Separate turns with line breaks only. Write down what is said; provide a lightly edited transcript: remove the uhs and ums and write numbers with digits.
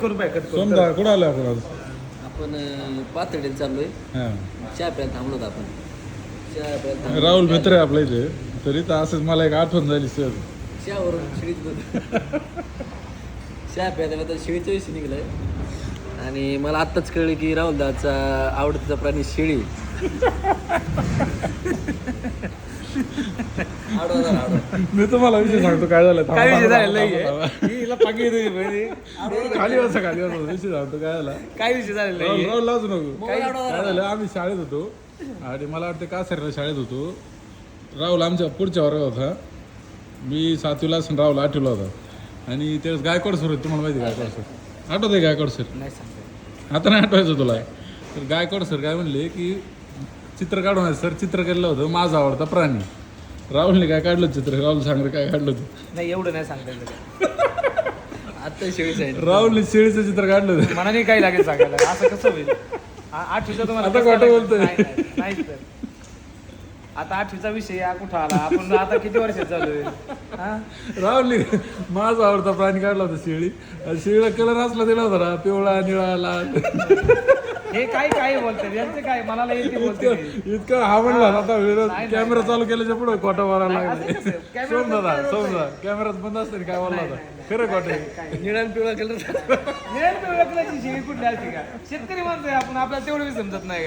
सोमदा कुठं आलो आपण आज?
आपण पातळीला चाललोय. चहा प्यायला थांबलो होतो आपण. चहा प्यायला थांबलो.
राहुल मित्र आहे आपल्या इथे. तरी तर असंच मला एक आठवण झाली सर.
चहावरून शिळीत चहा प्यायला शिळीचा विषय निघलाय. आणि मला आत्ताच कळलं की राहुलदाचा आवडतीचा प्राणी शेळी.
मी तुम्हाला विषय सांगतो काय झालं.
काय विषय झालेला
खाली बसा विषय सांगतो काय झाला.
काय विषय झालेला
राहुल लावू नको. काय झालं आम्ही शाळेत होतो आणि मला वाटतं कासारीला शाळेत होतो. राहुल आमच्या पुढच्या वर्गात होता. मी 7वीला असं राहुल 8वीला होता. आणि त्यावेळेस गायकवाड सर होते. तुम्हाला माहिती गायकवाड सर आठवत आहे गायकवाड सर?
नाही सांगतो
आता नाही आठवायचं तुला. तर गायकवाड सर काय म्हणले की चित्र काढून सर चित्र केलं होतं माझा आवडता प्राणी. राहुलने काय काढलं चित्र? राहुल सांग काय काढलं होतं?
नाही एवढं नाही सांगता आता शेळीच आहे.
राहुलने शेळीचं चित्र काढलं होतं.
मनाने काही लागेल सांगायला. असं कसं होईल? 8वीचा तुम्हाला
आता खोटं बोलतोय.
नाही तर आता 8वीचा विषय कुठं आला? आपण आता किती वर्षात चालू आहे?
राहुलने माझा आवडता प्राणी काढला होता शेळी. शेळीला कलर असला दिला होता ना, पिवळा निळा लाल.
हे काय बोलतात यांचं काय? मला येते बोलते.
इतकं हा म्हणला आता कॅमेरा चालू केल्याच्या पुढे खोटा मारायला लागला. सोमदा कॅमेरा बंद असते काय बोलला होता? खरं खोटं.
निळा पिवळा कलर. निळा पिवळा कलरची शेळी कुठली असते का? शेतकरी माणसं आहे आपण, आपल्याला तेवढं समजत नाही.